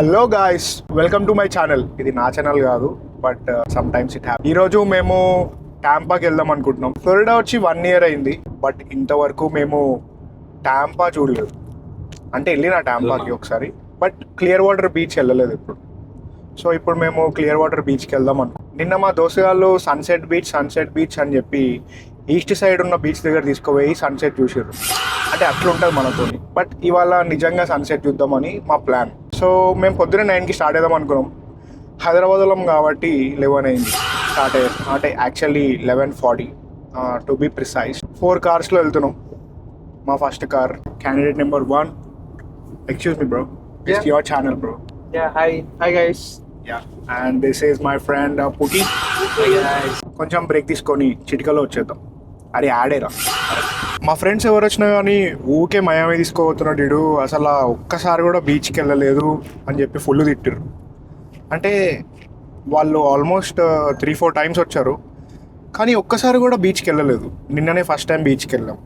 Hello guys, welcome to my channel. ఇది నా channel కాదు, but some times it happy. ఈరోజు మేము టాంపాకి వెళ్దాం అనుకుంటున్నాం. ఫ్లోరిడా వచ్చి 1 year అయింది, బట్ ఇంతవరకు మేము టాంపా చూడలేదు. అంటే వెళ్ళిన టాంపాకి ఒకసారి, బట్ క్లియర్ వాటర్ బీచ్ వెళ్ళలేదు ఇప్పుడు. సో ఇప్పుడు మేము క్లియర్ వాటర్ బీచ్కి వెళ్దాం నిన్న మా దోస్తు వాళ్ళు సన్సెట్ బీచ్ అని చెప్పి ఈస్ట్ సైడ్ ఉన్న బీచ్ దగ్గర తీసుకుపోయి సన్సెట్ చూసారు. అంటే అట్లా ఉంటుంది మనతో. బట్ ఇవాళ నిజంగా సన్సెట్ చూద్దామని మా ప్లాన్. సో మేము పొద్దున్న 9కి స్టార్ట్ అవుదాం అనుకున్నాం. హైదరాబాద్లో కాబట్టి 11 అయింది స్టార్ట్ అయ్యాం. అంటే యాక్చువల్లీ 11:40 టు బీ ప్రిసైజ్. 4 కార్స్లో వెళ్తున్నాం. మా first car candidate number 1. Excuse me bro, it's your channel bro. Hi guys. And this is my friend Puki. Hi guys. కొంచెం బ్రేక్ తీసుకొని చిటికలో వచ్చేద్దాం. అది ఆడేరా. మా ఫ్రెండ్స్ ఎవరు వచ్చినా కానీ ఊకే మయామి తీసుకోబోతున్నాడు వీడు, అసలు ఒక్కసారి కూడా బీచ్కి వెళ్ళలేదు అని చెప్పి ఫుల్ తిట్టారు. అంటే వాళ్ళు ఆల్మోస్ట్ 3-4 times వచ్చారు, కానీ ఒక్కసారి కూడా బీచ్కి వెళ్ళలేదు. నిన్ననే ఫస్ట్ టైం బీచ్కి వెళ్ళాం.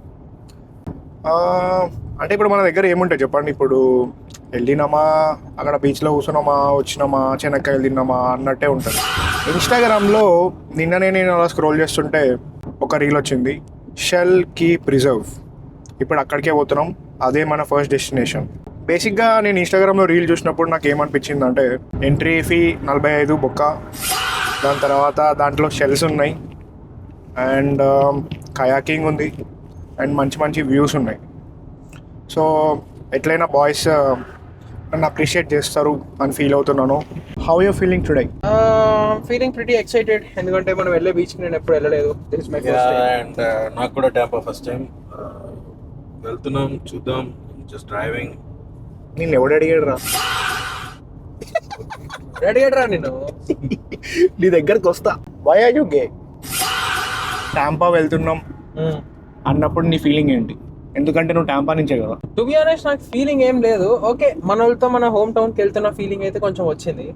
అంటే ఇప్పుడు మన దగ్గర ఏముంటాయి చెప్పండి. ఇప్పుడు వెళ్ళినామా, అక్కడ బీచ్లో కూర్చున్నామా, వచ్చినామా, చెనక్కాయలు తిన్నామా అన్నట్టే ఉంటుంది. ఇన్స్టాగ్రామ్లో నిన్ననే నేను అలా స్క్రోల్ చేస్తుంటే ఒక రీల్ వచ్చింది, షెల్ కీప్ రిజర్వ్. ఇప్పుడు అక్కడికే పోతున్నాం, అదే మన ఫస్ట్ డెస్టినేషన్. బేసిక్గా నేను ఇన్స్టాగ్రామ్లో రీల్ చూసినప్పుడు నాకు ఏమనిపించింది అంటే, ఎంట్రీ ఫీ 45 బొక్క, దాని తర్వాత దాంట్లో షెల్స్ ఉన్నాయి, అండ్ కయాకింగ్ ఉంది, అండ్ మంచి మంచి వ్యూస్ ఉన్నాయి. సో ఎట్లయినా బాయ్స్ నన్ను అప్రిషియేట్ చేస్తారు అని ఫీల్ అవుతున్నాను. How you feeling today? Feeling pretty excited ఎందుకంటే మనం వెళ్ళే బీచ్కి నేను ఎప్పుడు వెళ్ళలేదు. This is my first time. And నాకు కూడా టాంపా ఫస్ట్ టైం. వెళ్తున్నాం, చూద్దాం. Just driving. నేను ఎవడు అడిగాడు రా? రెడీ రా నేను నీ దగ్గరకు వస్తా. Why are you gay? Tampa వెళ్తున్నాం అన్నప్పుడు నీ ఫీలింగ్ ఏంటి? ఎందుకంటే నువ్వు టాంపా నుంచే కదా. టు బి ఆనెస్ట్ నాకు ఫీలింగ్ ఏం లేదు. ఓకే, మన వాళ్ళతో మన హోమ్ టౌన్కి వెళ్తున్న ఫీలింగ్ అయితే కొంచెం వచ్చింది.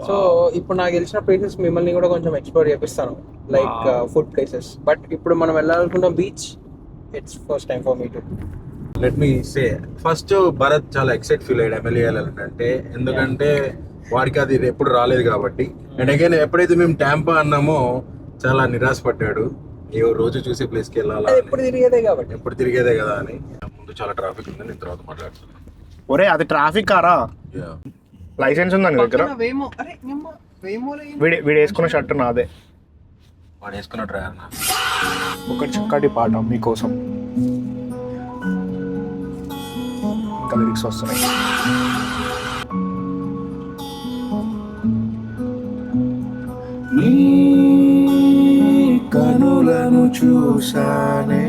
సో ఇప్పుడు నాకు తెలిసిన ప్లేసెస్ మిమ్మల్ని కూడా కొంచెం ఎక్స్ప్లోర్ చేపిస్తాను, లైక్ ఫుడ్ ప్లేసెస్. బట్ ఇప్పుడు మనం వెళ్ళాలనుకున్న beach, it's first time for me too. Let me say, first Bharat చాలా ఎక్సైట్ ఫీల్ అయ్యాడు ఎమ్మెల్యే వెళ్ళాలంటే. ఎందుకంటే వాడికి అది ఎప్పుడు రాలేదు కాబట్టి. అండ్ అగైన్ ఎప్పుడైతే మేము టాంపా అన్నామో చాలా నిరాశపడ్డాడు. ఏ రోజు చూసే ప్లేస్కి వెళ్ళాలా, ఎప్పుడు తిరిగేదే కాబట్టి. ఎప్పుడు తిరిగేదే కదా అని. ముందు చాలా ట్రాఫిక్ ఉంది, నేను తర్వాత మాట్లాడుతున్నాను. ఒరే అది ట్రాఫిక్ కారా? లైసెన్స్ ఉందా నీ దగ్గర? వీడు వేసుకున్న షర్ట్ నాదే. వాడు వేసుకున్న డ్రైవర్ ఒక చక్కటి పాట మీకోసం. ఇంకా లిరిక్స్ వస్తున్నాయి. కనులను చూసానే,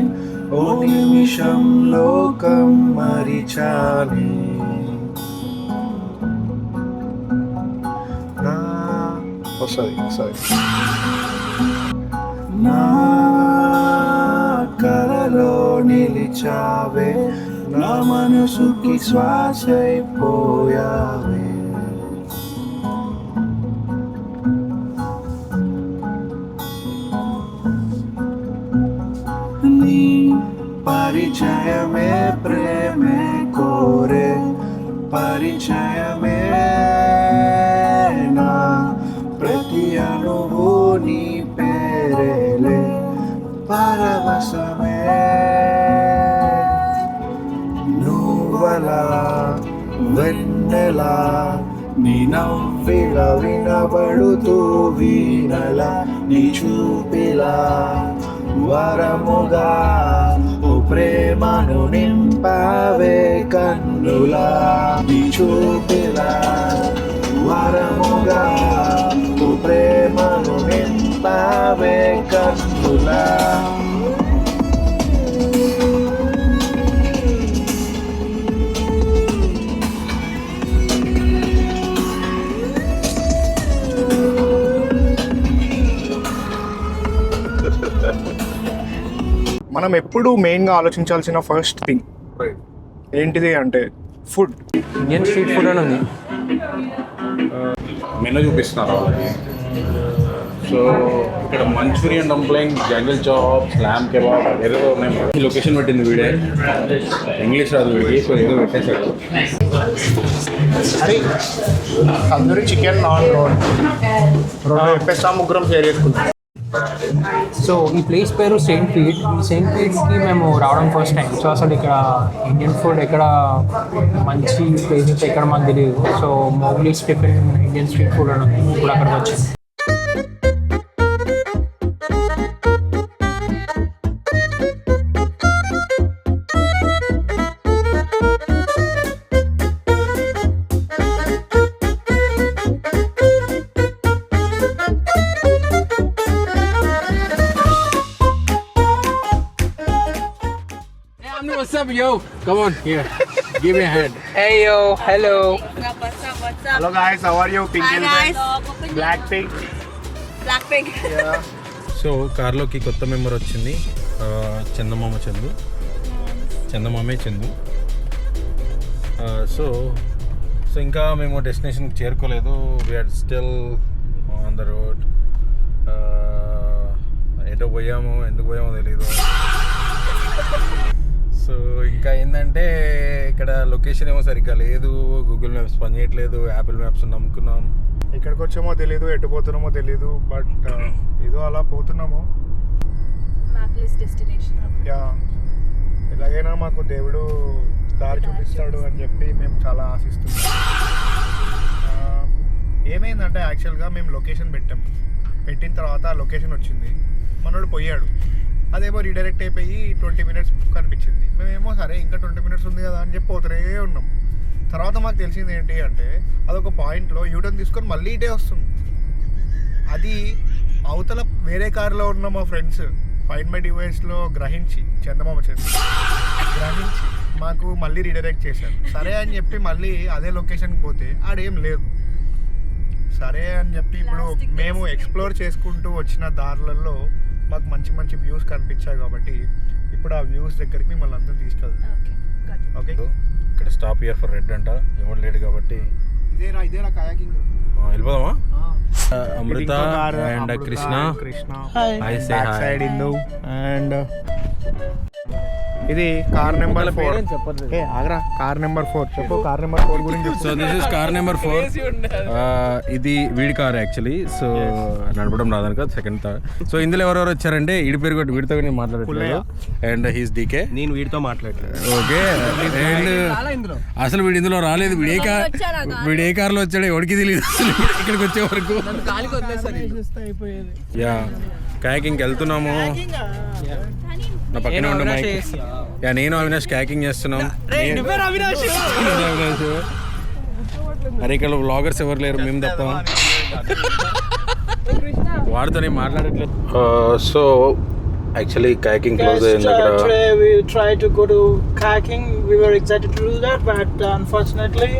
ఓ నిమిషం లోకం మరిచానే. వస్తుంది నా కలలో నిలిచావే, నా మనసుకి శ్వాసైపోయావే. నీ పరిచయమే ప్రేమే కోరే, పరిచయమే నా ప్రతి అణువు నీ పేరేలే, పరవశమే. నువ్వలా వెన్నెలా, నీ నవ్విల వినబడుతూ వీణలా, నీ చూపిలా వరముగా, ఓ ప్రేమను నింపావే కన్నులా, నీ చూపిలా వరముగా, ఓ ప్రేమను నింపావే కన్నులా. మనం ఎప్పుడు మెయిన్గా ఆలోచించాల్సిన ఫస్ట్ థింగ్ ఏంటిది అంటే ఫుడ్. ఇండియన్ స్ట్రీట్ ఫుడ్ అని ఉంది. మెనూ చూపిస్తున్నారు వాళ్ళకి. సో ఇక్కడ Manchurian dumpling, jungle chop, slam kebab ఏదో ఉన్నాయి. ఈ లొకేషన్ పెట్టింది వీడే, ఇంగ్లీష్ రాదు వీడికి, సో ఏదో పెట్టేశాడు. అరే తందూరి చికెన్ నాన్ రోడ్ రెండు చెప్పేస్తాం, ముగ్గురం షేర్ చేసుకుంటాం. సో ఈ ప్లేస్ పేరు సెయింట్ పీట్. ఈ సెయింట్ పీట్కి మేము రావడం ఫస్ట్ టైం. సో అసలు ఇక్కడ ఇండియన్ ఫుడ్ ఎక్కడ మంచి ప్లేసెస్ ఎక్కడ మాకు తెలియదు. So Mowgli's tiffin Indian street food అని ఉంది, ఇప్పుడు అక్కడికి వచ్చింది. What's up, yo? Come on, here. Give me a hand. Hey yo, hello. What's up? Hello guys, how are you? Pink Hi guys. Black pink. Blackpink. So కార్లోకి కొత్త member వచ్చింది, చందమామ చందు, చందమామే చందు. సో సో ఇంకా మేము డెస్టినేషన్కి చేరుకోలేదు. We are still on the road. ఎటో పోయాము, ఎందుకు పోయామో తెలీదు. సో ఇంకా ఏంటంటే ఇక్కడ లొకేషన్ ఏమో సరిగ్గా లేదు, గూగుల్ మ్యాప్స్ పనిచేయట్లేదు, యాపిల్ మ్యాప్స్ నమ్ముకున్నాం. ఎక్కడికి వచ్చామో తెలీదు, ఎటు పోతున్నామో తెలీదు, బట్ ఏదో అలా పోతున్నాము. Mapless destination. యా, ఎలాగైనా మాకు దేవుడు దారి చూపిస్తాడు అని చెప్పి మేము చాలా ఆశిస్తున్నాం. ఏమైందంటే యాక్చువల్గా మేము లొకేషన్ పెట్టిన తర్వాత లొకేషన్ వచ్చింది, మనోడు పోయాడు. అదేమో రీడైరెక్ట్ అయిపోయి 20 minutes కనిపించింది. మేమేమో సరే ఇంకా 20 minutes ఉంది కదా అని చెప్పి పోతూనే ఉన్నాం. తర్వాత మాకు తెలిసింది ఏంటి అంటే అదొక పాయింట్లో యూటర్న్ తీసుకొని మళ్ళీ ఇటే వస్తుంది. అది అవతల వేరే కారులో ఉన్న మా ఫ్రెండ్స్ ఫైండ్ మై డివైస్లో గ్రహించి గ్రహించి మాకు మళ్ళీ రీడైరెక్ట్ చేశారు. సరే అని చెప్పి మళ్ళీ అదే లొకేషన్కి పోతే ఆడేం లేదు. సరే అని చెప్పి ఇప్పుడు మేము ఎక్స్ప్లోర్ చేసుకుంటూ వచ్చిన దారులలో మాకు మంచి మంచి వ్యూస్ కనిపించాయి కాబట్టి ఇప్పుడు ఆ వ్యూస్ దగ్గరికి మిమ్మల్ని అందరం తీసుకెళ్తాం. Okay, got it. ఓకే, ఇక్కడ స్టాప్ ఇయర్ ఫర్ రెడ్ అంట, ఎవరు లేడు కాబట్టి ఇదేరా కయాకింగ్. వెళ్ళిపోదామా? Amrita and Krishna. Hi, say hi. Side Indu and ఇది car number 4. Agra, car number 4 చెప్పు. కార్ నెంబర్ 4 గురించి so this is car number 4. ఇది వీడి కార్ యాక్చువల్లీ. సో నడపడం రాదనుక సెకండ్ థర్డ్. సో ఇందులో ఎవరెవరు వచ్చారంటే వీడి పేరు కూడా, వీడితో నేను మాట్లాడట్లేదు. And he's DK. నేను వీడితో మాట్లాడలేదు. ఓకే. అండ్ అసలు వీడు ఇందులో రాలేదు. వీడు ఏ కార్లో వచ్చాడో ఎవరికి తెలియదు అసలు ఇక్కడికి వచ్చే వరకు. యా, కయాకింగ్కి వెళ్తున్నాము. నా పక్కనే ఉండే మైక్. యా, నేను అవినాష్ కయాకింగ్ చేస్తున్నాం. అరే ఇక్కడ వ్లాగర్స్ ఎవరు లేరు, మేము తప్ప. వాడితో నేను మాట్లాడట్లేదు. సో యాక్చువల్లీ కయాకింగ్ క్లోజ్ అయింది అక్కడ. Today we tried to go to kayaking. We were excited to do that, but unfortunately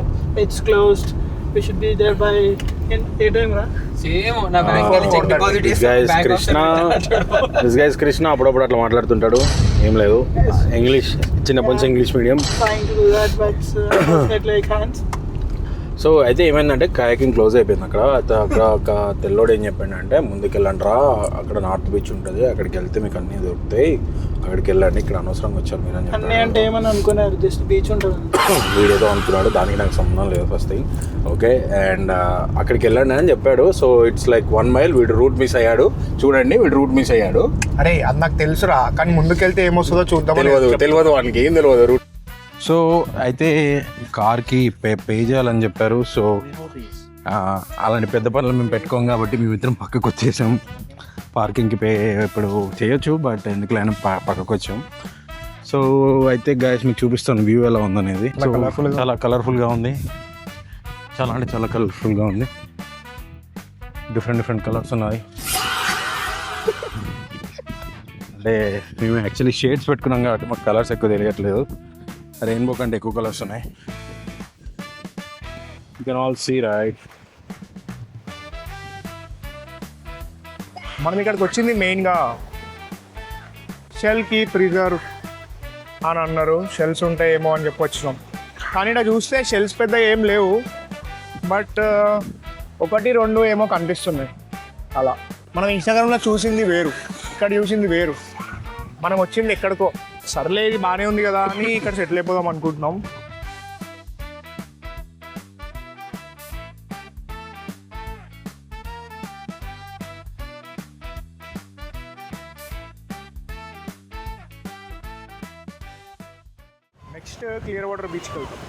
it's closed. We should be there by in 8 a.m. Same నా బ్యాంక్ వెళ్ళి cheque deposit this guys Krishna అప్పుడప్పుడు అట్లా మాట్లాడుతుంటాడు, ఏం లేదు. English చిన్నప్పటి నుంచి English medium. Trying to do that, but unfortunately I can't. So అయితే ఏమైందంటే కయాకింగ్ క్లోజ్ అయిపోయింది అక్కడ. అక్కడ ఒక తెల్లోడు ఏం చెప్పాడంటే ముందుకు వెళ్ళండిరా, అక్కడ నార్త్ బీచ్ ఉంటుంది, అక్కడికి వెళ్తే మీకు అన్నీ దొరుకుతాయి, అక్కడికి వెళ్ళండి, ఇక్కడ అనవసరంగా వచ్చారు మీరు అని అన్నీ అంటే ఏమని అనుకున్నారు, జస్ట్ బీచ్ ఉంటుంది. వీడేదో అనుకున్నాడు, దానికి నాకు సంబంధం లేదు ఫస్ట్ థింగ్. ఓకే, అండ్ అక్కడికి వెళ్ళండి అని చెప్పాడు. So it's like 1 mile. వీడు రూట్ మిస్ అయ్యాడు, చూడండి వీడు రూట్ మిస్ అయ్యాడు. అరే అది నాకు తెలుసురా, కానీ ముందుకెళ్తే ఏమొస్తుందో చూద్దాం. తెలియదు వానికి, ఏం తెలియదు రూట్. సో అయితే కార్కి పే చేయాలని చెప్పారు. సో అలాంటి పెద్ద పనులు మేము పెట్టుకోం కాబట్టి మేము ఇద్దరం పక్కకు వచ్చేసాం. పార్కింగ్కి పే ఇప్పుడు చేయొచ్చు, బట్ ఎందుకు లేని పక్కకు వచ్చాం. సో అయితే గాయస్ మీకు చూపిస్తాను వ్యూ ఎలా ఉందనేది. సో చాలా కలర్ఫుల్గా ఉంది, చాలా అంటే చాలా కలర్ఫుల్గా ఉంది. డిఫరెంట్ కలర్స్ ఉన్నాయి. అంటే మేము యాక్చువల్లీ షేడ్స్ పెట్టుకున్నాం కాబట్టి మాకు కలర్స్ ఎక్కువ తెలియట్లేదు. రెయిన్బో కంటే ఎక్కువ కలర్స్ ఉన్నాయి. You can all see right. మనం ఇక్కడికి వచ్చింది మెయిన్గా షెల్కి ప్రిజర్వ్ అని అన్నారు. షెల్స్ ఉంటాయేమో అని చెప్పి వచ్చినాం, కానీ ఇక్కడ చూస్తే షెల్స్ పెద్ద ఏం లేవు, బట్ 1-2 ఏమో కనిపిస్తున్నాయి అలా. మనం ఇన్స్టాగ్రామ్లో చూసింది వేరు, ఇక్కడ చూసింది వేరు. మనం వచ్చింది ఎక్కడికో, సర్లే ఇది బాగానే ఉంది కదా అని ఇక్కడ సెటిల్ అయిపోదాం అనుకుంటున్నాం. నెక్స్ట్ క్లియర్ వాటర్ బీచ్కి వెళ్తాం.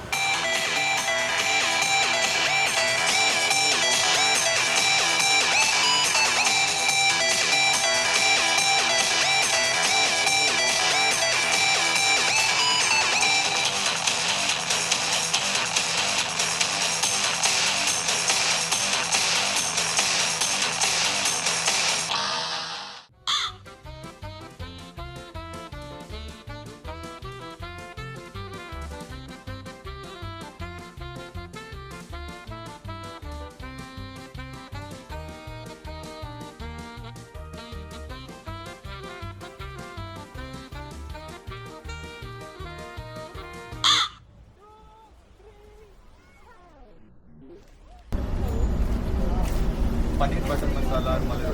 పన్నీర్ బటర్ మసాలా మళ్ళీ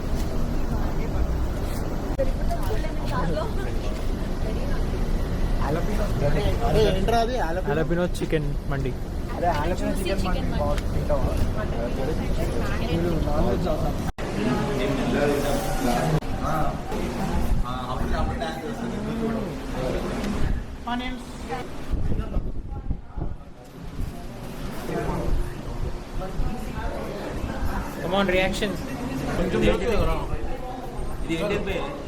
Jalapeno chicken mandi. Onions. Come on, reaction. ఇది